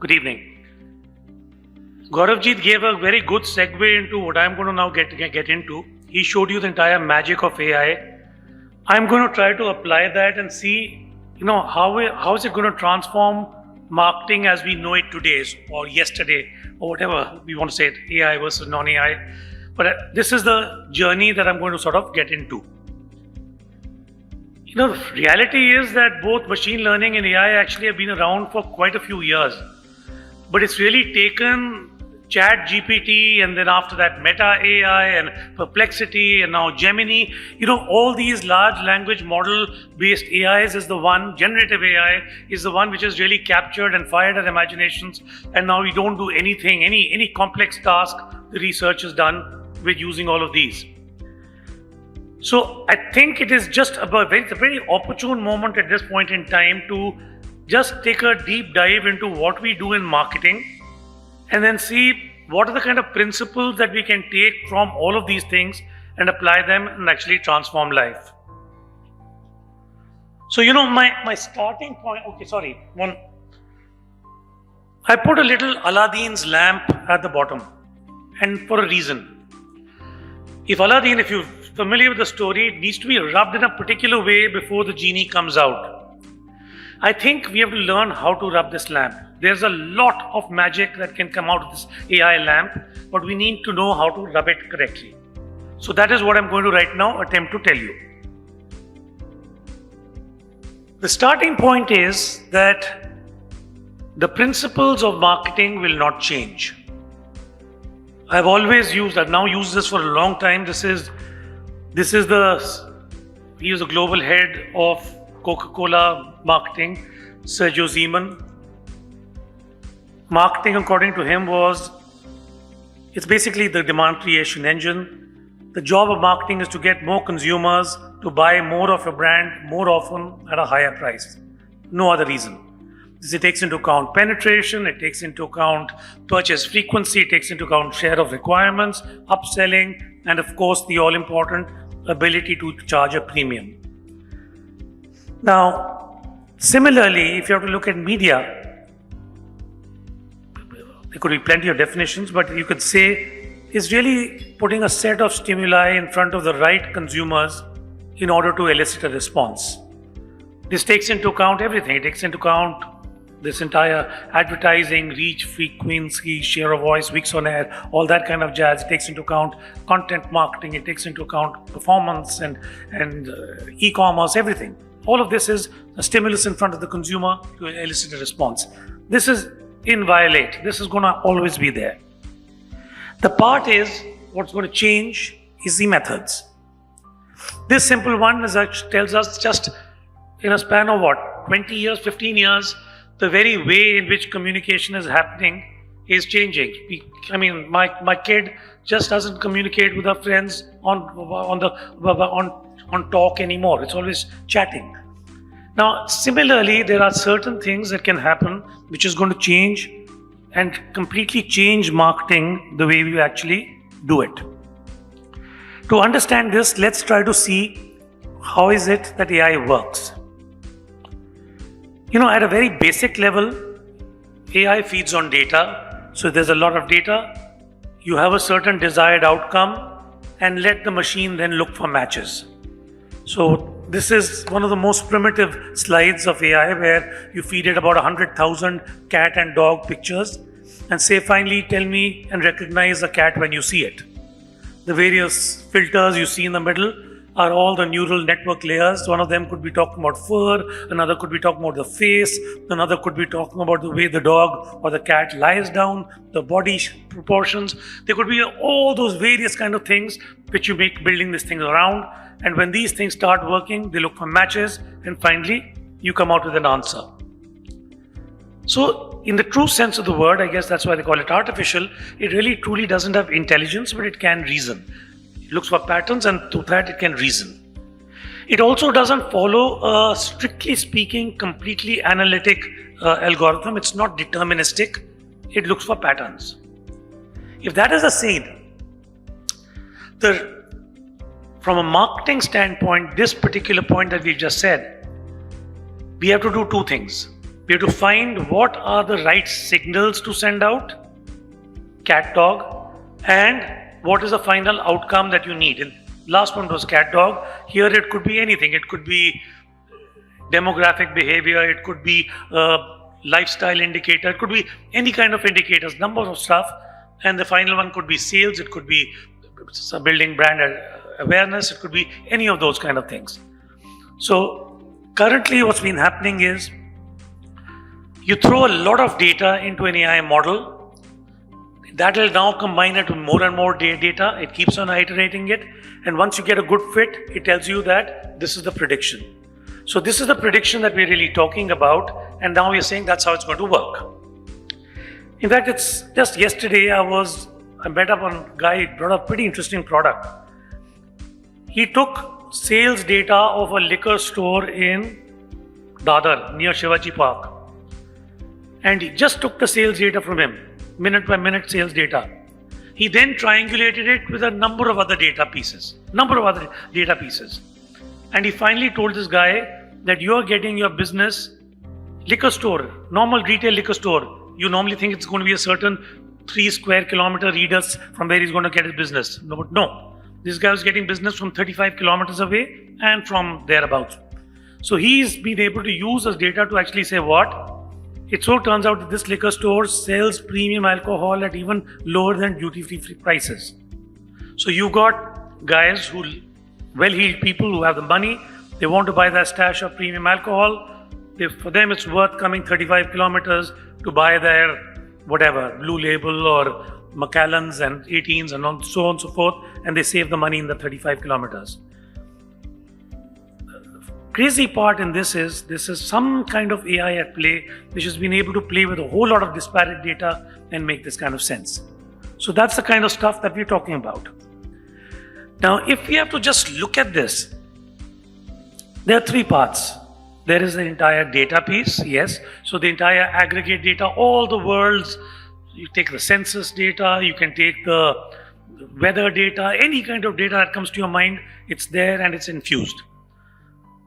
Good evening. Gauravjit gave a very good segue into what I'm going to now get into. He showed you the entire magic of AI. I'm going to try to apply that and see, how is it going to transform marketing as we know it today or yesterday or whatever we want to say it, AI versus non-AI. But this is the journey that I'm going to sort of get into. The reality is that both machine learning and AI actually have been around for quite a few years. But it's really taken Chat GPT and then after that Meta AI and Perplexity and now Gemini. All these large language model based AIs is the one, generative AI is the one which has really captured and fired our imaginations. And now we don't do anything, any complex task the research is done with using all of these. So I think it is just it's a very opportune moment at this point in time to just take a deep dive into what we do in marketing and then see what are the kind of principles that we can take from all of these things and apply them and actually transform life. So, my starting point, I put a little Aladdin's lamp at the bottom and for a reason. If you're familiar with the story, it needs to be rubbed in a particular way before the genie comes out. I think we have to learn how to rub this lamp. There's a lot of magic that can come out of this AI lamp, but we need to know how to rub it correctly. So that is what I'm going to right now attempt to tell you. The starting point is that the principles of marketing will not change. I've now used this for a long time. He is the global head of Coca-Cola marketing, Sergio Zeman. Marketing, according to him, it's basically the demand creation engine. The job of marketing is to get more consumers to buy more of a brand more often at a higher price. No other reason. It takes into account penetration, it takes into account purchase frequency, it takes into account share of requirements, upselling, and of course the all-important ability to charge a premium. Now, similarly, if you have to look at media, there could be plenty of definitions, but you could say it's really putting a set of stimuli in front of the right consumers in order to elicit a response. This takes into account everything. It takes into account this entire advertising, reach, frequency, share of voice, weeks on air, all that kind of jazz. It takes into account content marketing. It takes into account performance and e-commerce, everything. All of this is a stimulus in front of the consumer to elicit a response. This is inviolate. This is going to always be there. The part is, what's going to change is the methods. This simple one tells us just in a span of 20 years, 15 years, the very way in which communication is happening is changing. My kid just doesn't communicate with her friends on talk anymore. It's always chatting. Now, similarly, there are certain things that can happen which is going to change and completely change marketing the way we actually do it. To understand this, let's try to see how is it that AI works. At a very basic level, AI feeds on data. So there's a lot of data. You have a certain desired outcome and let the machine then look for matches. So this is one of the most primitive slides of AI where you feed it about 100,000 cat and dog pictures and say, finally tell me and recognize a cat when you see it. The various filters you see in the middle are all the neural network layers. One of them could be talking about fur, another could be talking about the face, another could be talking about the way the dog or the cat lies down, the body proportions. There could be all those various kind of things which you make building this thing around. And when these things start working, they look for matches and finally you come out with an answer. So in the true sense of the word, I guess that's why they call it artificial, it really truly doesn't have intelligence, but it can reason. It looks for patterns and through that it can reason. It also doesn't follow a, strictly speaking, completely analytic algorithm. It's not deterministic. It looks for patterns. If that is the same, from a marketing standpoint, this particular point that we've just said, we have to do two things. We have to find what are the right signals to send out, cat dog, and what is the final outcome that you need. And last one was cat dog. Here it could be anything. It could be demographic behavior, it could be lifestyle indicator, it could be any kind of indicators, number of stuff. And the final one could be sales, it could be building brand awareness, it could be any of those kind of things. So currently what's been happening is you throw a lot of data into an AI model, that will now combine it with more and more data, it keeps on iterating it, and once you get a good fit, it tells you that this is the prediction. So this is the prediction that we're really talking about, and now we're saying that's how it's going to work. In fact, it's just yesterday I met up on a guy who brought a pretty interesting product. He took sales data of a liquor store in Dadar near Shivaji Park, and he just took the sales data from him, minute by minute sales data. He then triangulated it with a number of other data pieces, and he finally told this guy that you are getting your business liquor store, normal retail liquor store. You normally think it's going to be a certain 3 square kilometer radius from where he's going to get his business. No, this guy was getting business from 35 kilometers away and from thereabouts. So he's been able to use this data to actually say what? It so turns out that this liquor store sells premium alcohol at even lower than duty-free prices. So you got guys who, well-heeled people who have the money, they want to buy that stash of premium alcohol. For them it's worth coming 35 kilometers to buy their whatever, Blue Label or Macallan's and 18s and so on and so forth, and they save the money in the 35 kilometers. Crazy part in this is some kind of AI at play which has been able to play with a whole lot of disparate data and make this kind of sense. So that's the kind of stuff that we're talking about. Now, if we have to just look at this, there are 3 parts. There is the entire data piece, yes. So the entire aggregate data, all the world's, you take the census data, you can take the weather data, any kind of data that comes to your mind, it's there and it's infused.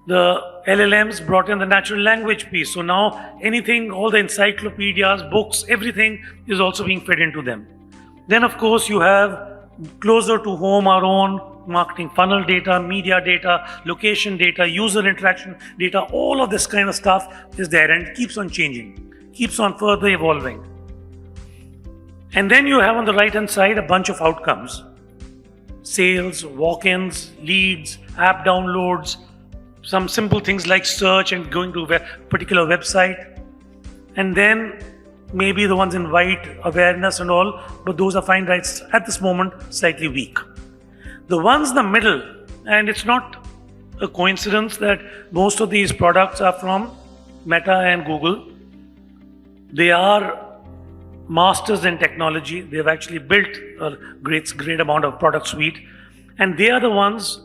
The LLMs brought in the natural language piece. So now anything, all the encyclopedias, books, everything is also being fed into them. Then of course you have closer to home our own marketing funnel data, media data, location data, user interaction data, all of this kind of stuff is there and it keeps on changing, keeps on further evolving. And then you have on the right hand side a bunch of outcomes. Sales, walk-ins, leads, app downloads, some simple things like search and going to a particular website. And then maybe the ones in white, awareness and all, but those are fine right at this moment, slightly weak. The ones in the middle, and it's not a coincidence that most of these products are from Meta and Google. They are masters in technology. They've actually built a great amount of product suite, and they are the ones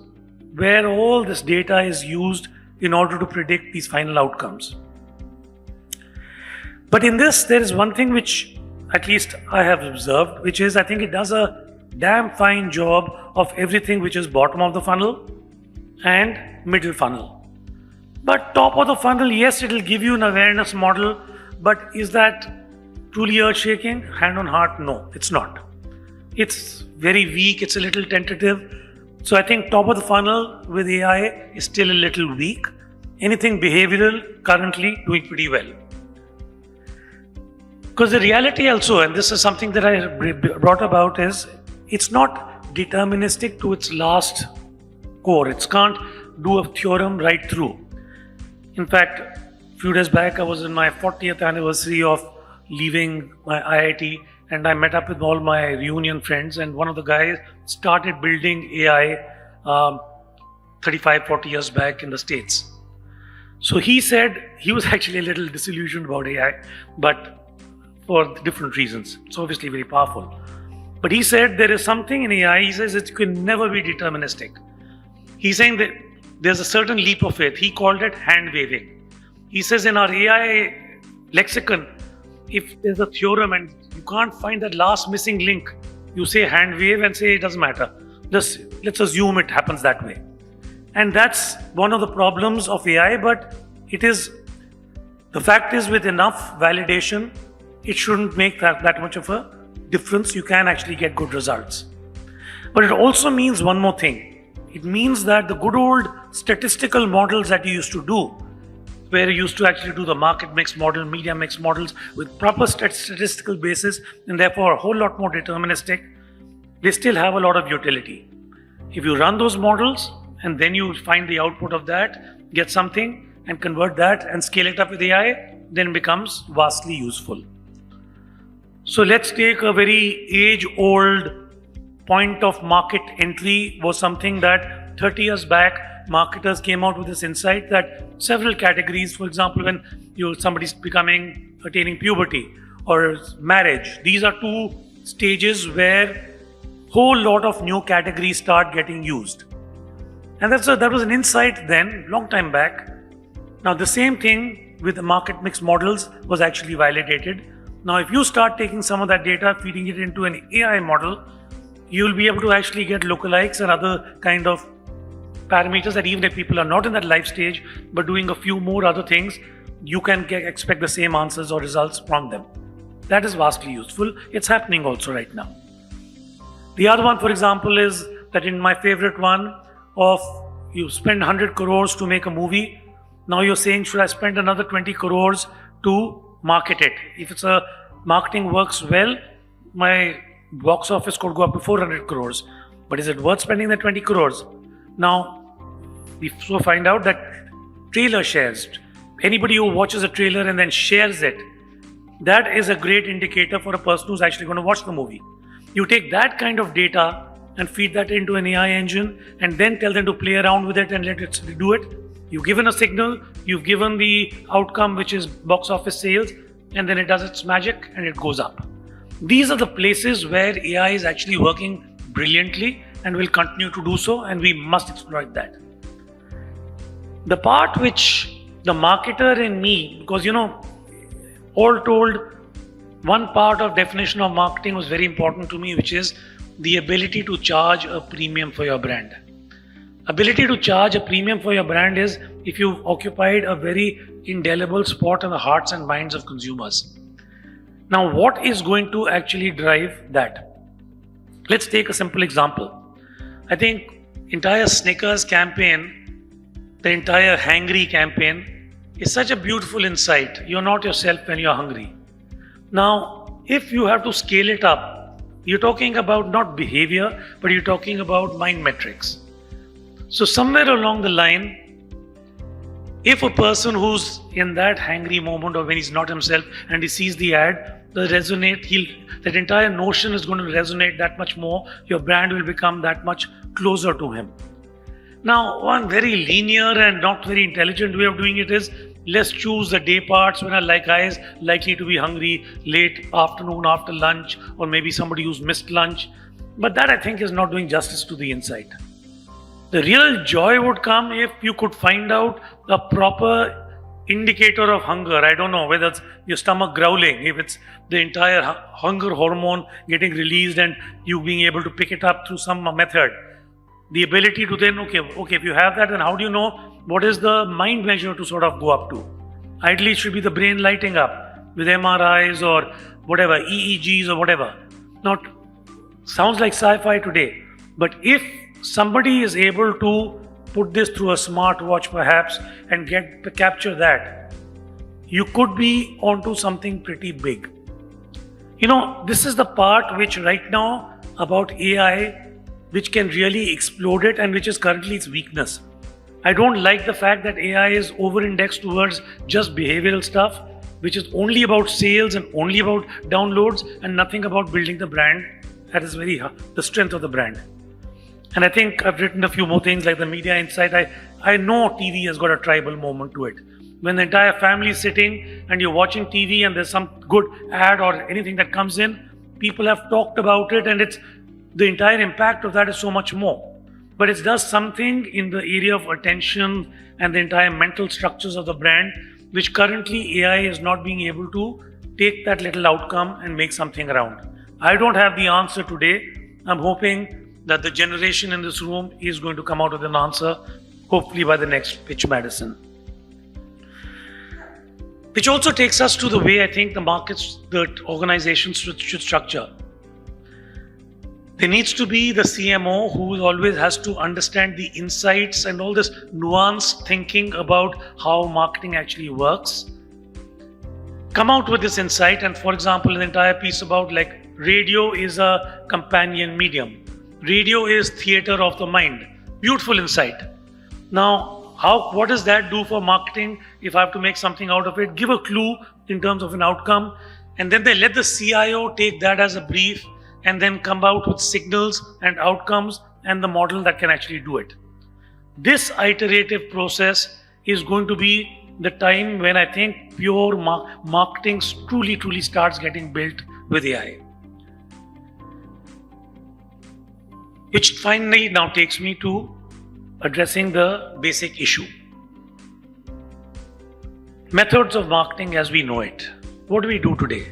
where all this data is used in order to predict these final outcomes. But in this, there is one thing which at least I have observed, which is I think it does a damn fine job of everything which is bottom of the funnel and middle funnel. But top of the funnel, yes, it will give you an awareness model, but is that truly earth-shaking? Hand on heart, no, it's not. It's very weak, it's a little tentative. So I think top of the funnel with AI is still a little weak. Anything behavioral currently doing pretty well. Because the reality also, and this is something that I brought about, is it's not deterministic to its last core. It can't do a theorem right through. In fact, a few days back, I was in my 40th anniversary of leaving my IIT, and I met up with all my reunion friends, and one of the guys started building AI 35, 40 years back in the States. So he said he was actually a little disillusioned about AI, but for different reasons. It's obviously very powerful. But he said there is something in AI, he says it can never be deterministic. He's saying that there's a certain leap of faith. He called it hand waving. He says in our AI lexicon, if there's a theorem and you can't find that last missing link, you say hand wave and say it doesn't matter. Let's assume it happens that way. And that's one of the problems of AI, but it is The fact is, with enough validation, it shouldn't make that much of a difference. You can actually get good results. But it also means one more thing. It means that the good old statistical models that you used to do, where you used to actually do the market mix model, media mix models with proper statistical basis, and therefore a whole lot more deterministic, they still have a lot of utility. If you run those models and then you find the output of that, get something and convert that and scale it up with AI, then it becomes vastly useful. So let's take a very age-old point of market entry. Was something that 30 years back, marketers came out with this insight that several categories, for example, when somebody's attaining puberty or marriage, these are two stages where whole lot of new categories start getting used. And that was an insight then, long time back. Now the same thing with the market mix models was actually validated. Now if you start taking some of that data, feeding it into an AI model, you'll be able to actually get lookalikes and other kind of parameters that even if people are not in that life stage, but doing a few more other things, you can expect the same answers or results from them. That is vastly useful. It's happening also right now. The other one, for example, is that in my favorite one of you spend 100 crores to make a movie. Now you're saying, should I spend another 20 crores to market it? If it's a marketing works well, my box office could go up to 400 crores. But is it worth spending the 20 crores? Now, we so find out that trailer shares, anybody who watches a trailer and then shares it, that is a great indicator for a person who's actually going to watch the movie. You take that kind of data and feed that into an AI engine and then tell them to play around with it and let it do it. You've given a signal, you've given the outcome, which is box office sales, and then it does its magic and it goes up. These are the places where AI is actually working brilliantly and will continue to do so, and we must exploit that. The part which the marketer in me, because all told, one part of definition of marketing was very important to me, which is the ability to charge a premium for your brand. Ability to charge a premium for your brand is if you've occupied a very indelible spot in the hearts and minds of consumers. Now, what is going to actually drive that? Let's take a simple example. I think entire Snickers campaign, the entire hangry campaign is such a beautiful insight. You're not yourself when you're hungry. Now, if you have to scale it up, you're talking about not behavior, but you're talking about mind metrics. So somewhere along the line, if a person who's in that hangry moment or when he's not himself and he sees the ad, that entire notion is going to resonate that much more. Your brand will become that much closer to him. Now, one very linear and not very intelligent way of doing it is, let's choose the day parts when a guy is likely to be hungry, late afternoon after lunch, or maybe somebody who's missed lunch. But that, I think, is not doing justice to the insight. The real joy would come if you could find out a proper indicator of hunger. I don't know whether it's your stomach growling, if it's the entire hunger hormone getting released and you being able to pick it up through some method. The ability to then, okay, if you have that, then how do you know what is the mind measure to sort of go up to? Ideally, it should be the brain lighting up with MRIs or whatever, EEGs or whatever. Now, sounds like sci-fi today, but if somebody is able to put this through a smartwatch perhaps and capture that, you could be onto something pretty big. This is the part which right now about AI, which can really explode it and which is currently its weakness. I don't like the fact that AI is over-indexed towards just behavioral stuff, which is only about sales and only about downloads and nothing about building the brand. That is the strength of the brand. And I think I've written a few more things like the media insight. I know TV has got a tribal moment to it. When the entire family is sitting and you're watching TV and there's some good ad or anything that comes in, people have talked about it and the entire impact of that is so much more. But it does something in the area of attention and the entire mental structures of the brand, which currently AI is not being able to take that little outcome and make something around. I don't have the answer today. I'm hoping that the generation in this room is going to come out with an answer, hopefully by the next pitch Madison. Which also takes us to the way I think the markets, the organizations should structure. There needs to be the CMO who always has to understand the insights and all this nuanced thinking about how marketing actually works. Come out with this insight, and for example, an entire piece about like radio is a companion medium. Radio is theater of the mind. Beautiful insight. Now, what does that do for marketing? If I have to make something out of it, give a clue in terms of an outcome, and then they let the CIO take that as a brief and then come out with signals and outcomes and the model that can actually do it. This iterative process is going to be the time when I think pure marketing truly starts getting built with AI. Which finally now takes me to addressing the basic issue. Methods of marketing as we know it. What do we do today?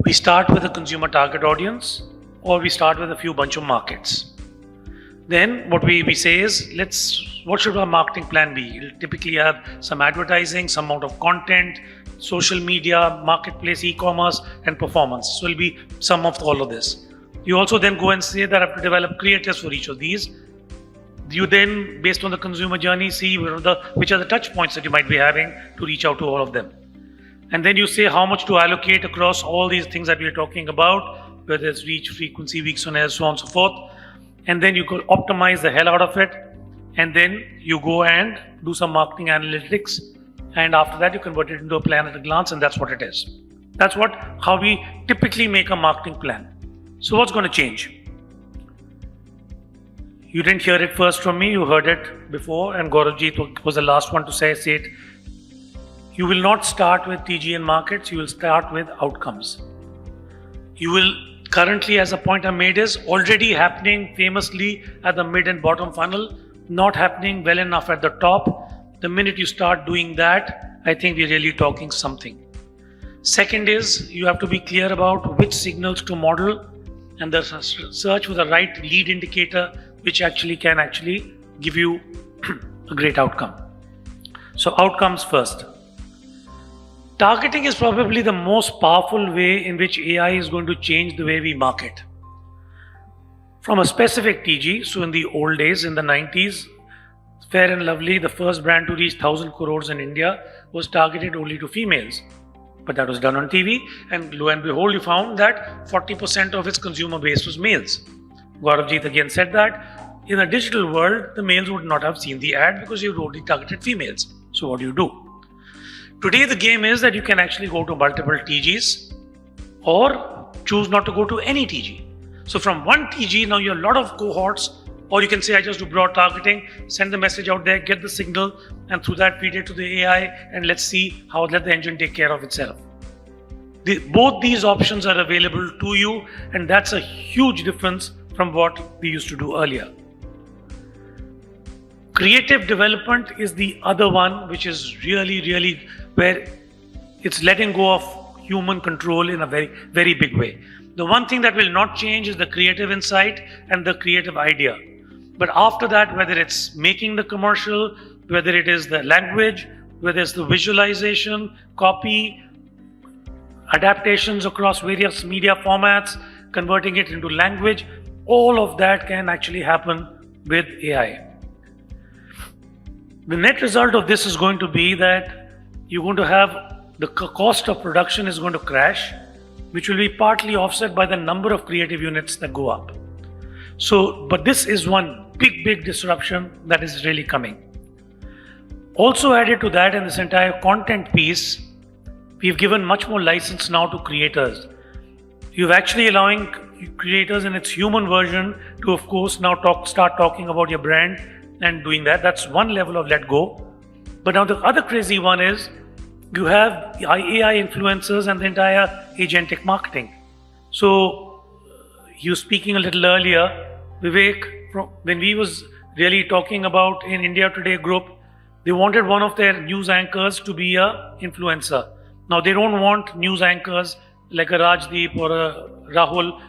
We start with a consumer target audience, or we start with a few bunch of markets. Then what we say is, what should our marketing plan be? It'll typically have some advertising, some amount of content, social media, marketplace, e-commerce, and performance. So it'll be some of all of this. You also then go and say that I have to develop creatives for each of these. You then, based on the consumer journey, see which are the touch points that you might be having to reach out to all of them. And then you say how much to allocate across all these things that we are talking about, whether it's reach, frequency, weeks on air, so on and so forth. And then you could optimize the hell out of it. And then you go and do some marketing analytics. And after that, you convert it into a plan at a glance, and that's what it is. That's how we typically make a marketing plan. So what's going to change? You didn't hear it first from me, you heard it before, and Gauravji was the last one to say it. You will not start with TG and markets, you will start with outcomes. You will currently, as a point I made, is already happening famously at the mid and bottom funnel, not happening well enough at the top. The minute you start doing that, I think we're really talking something. Second is, you have to be clear about which signals to model and the search for the right lead indicator which can give you a great outcome. So outcomes first. Targeting is probably the most powerful way in which AI is going to change the way we market. From a specific TG, so in the old days, in the 90s, Fair and Lovely, the first brand to reach 1,000 crores in India, was targeted only to females. But that was done on TV, and lo and behold, you found that 40% of its consumer base was males. Gauravji again said that in a digital world, the males would not have seen the ad because you've already targeted females. So what do? Today, the game is that you can actually go to multiple TGs or choose not to go to any TG. So from one TG, now you have a lot of cohorts, or you can say, I just do broad targeting, send the message out there, get the signal, and through that feed it to the AI, and let the engine take care of itself. Both these options are available to you, and that's a huge difference from what we used to do earlier. Creative development is the other one, which is really where it's letting go of human control in a very big way. The one thing that will not change is the creative insight and the creative idea. But after that, whether it's making the commercial, whether it is the language, whether it's the visualization, copy, adaptations across various media formats, converting it into language, all of that can actually happen with AI. The net result of this is going to be that you're going to have the cost of production is going to crash, which will be partly offset by the number of creative units that go up. But this is one big disruption that is really coming. Also added to that, in this entire content piece, we've given much more license now to creators. You're actually allowing creators in its human version to, of course, now start talking about your brand and doing that. That's one level of let go. But now the other crazy one is you have AI influencers and the entire agentic marketing. So you were speaking a little earlier, Vivek, when we was really talking about in India Today group, they wanted one of their news anchors to be a influencer. Now they don't want news anchors like a Rajdeep or a Rahul.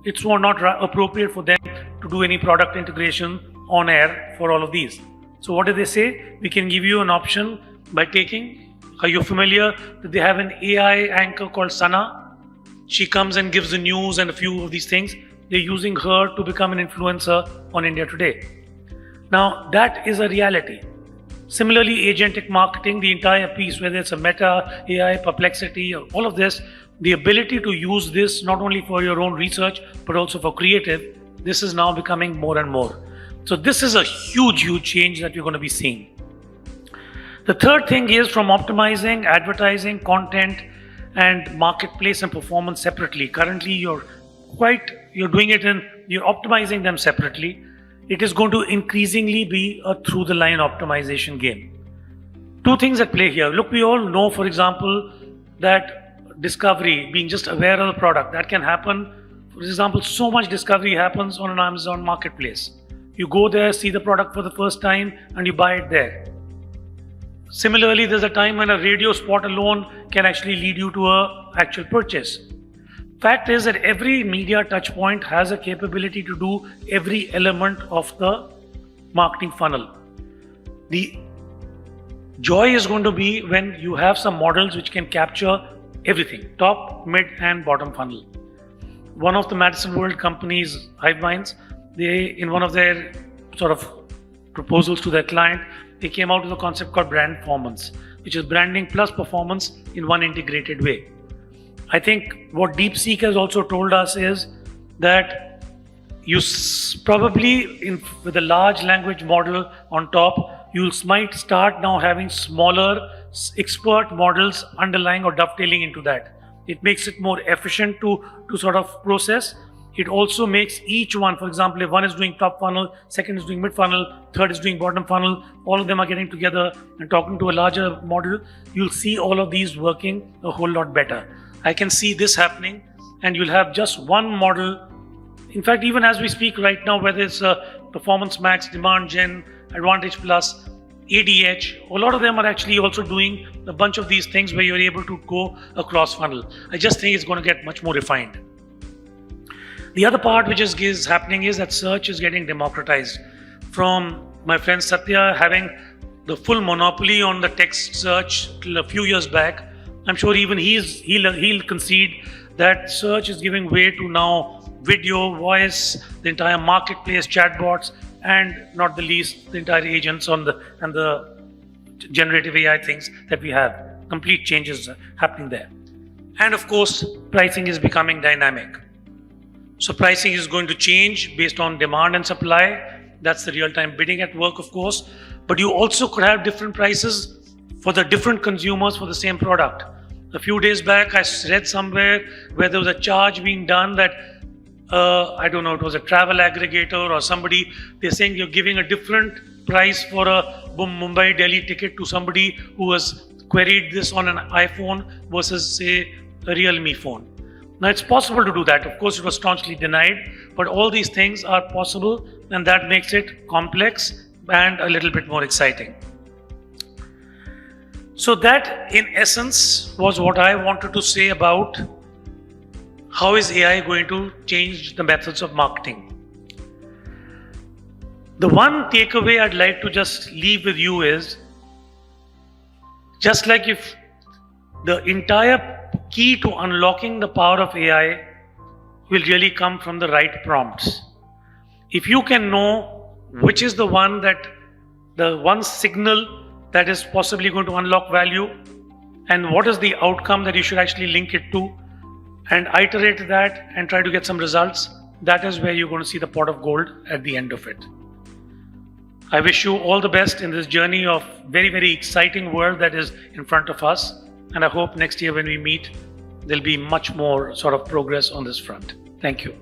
It's not appropriate for them to do any product integration on air for all of these. So what did they say? We can give you an option by taking Are you familiar that they have an AI anchor called Sana? She comes and gives the news and a few of these things. They're using her to become an influencer on India Today. Now, that is a reality. Similarly, agentic marketing, the entire piece, whether it's a Meta, AI, Perplexity, all of this, the ability to use this not only for your own research, but also for creative, this is now becoming more and more. So this is a huge, huge change that we're going to be seeing. The third thing is from optimizing advertising, content, and marketplace and performance separately. Currently, you're optimizing them separately. It is going to increasingly be a through the line optimization game. Two things at play here. Look, we all know, for example, that discovery, being just aware of the product, that can happen. For example, so much discovery happens on an Amazon marketplace. You go there, see the product for the first time, and you buy it there. Similarly, there's a time when a radio spot alone can actually lead you to an actual purchase. Fact is that every media touch point has a capability to do every element of the marketing funnel. The joy is going to be when you have some models which can capture everything, top, mid, and bottom funnel. One of the Madison World companies, Hiveminds, in one of their sort of proposals to their client, they came out with a concept called brand performance, which is branding plus performance in one integrated way. I think what DeepSeek has also told us is that you probably, with a large language model on top, you might start now having smaller expert models underlying or dovetailing into that. It makes it more efficient to sort of process. It also makes each one, for example, if one is doing top funnel, second is doing mid funnel, third is doing bottom funnel, all of them are getting together and talking to a larger model, you'll see all of these working a whole lot better. I can see this happening, and you'll have just one model. In fact, even as we speak right now, whether it's Performance Max, Demand Gen, Advantage Plus, ADH, a lot of them are actually also doing a bunch of these things where you're able to go across funnel. I just think it's going to get much more refined. The other part which is happening is that search is getting democratized. From my friend Satya having the full monopoly on the text search till a few years back, I'm sure even he'll concede that search is giving way to now video, voice, the entire marketplace, chatbots, and not the least the entire agents and the generative AI things that we have. Complete changes happening there. And of course, pricing is becoming dynamic. So pricing is going to change based on demand and supply. That's the real-time bidding at work, of course. But you also could have different prices for the different consumers for the same product. A few days back, I read somewhere where there was a charge being done that, I don't know, it was a travel aggregator or somebody, they're saying you're giving a different price for a Mumbai-Delhi ticket to somebody who has queried this on an iPhone versus, say, a Realme phone. Now, it's possible to do that. Of course, it was staunchly denied, but all these things are possible, and that makes it complex and a little bit more exciting. So that, in essence, was what I wanted to say about how is AI going to change the methods of marketing. The one takeaway I'd like to just leave with you is, just like if the entire key to unlocking the power of AI will really come from the right prompts. If you can know which is the one signal that is possibly going to unlock value and what is the outcome that you should actually link it to and iterate that and try to get some results, that is where you're going to see the pot of gold at the end of it. I wish you all the best in this journey of very, very exciting world that is in front of us. And I hope next year when we meet, there'll be much more sort of progress on this front. Thank you.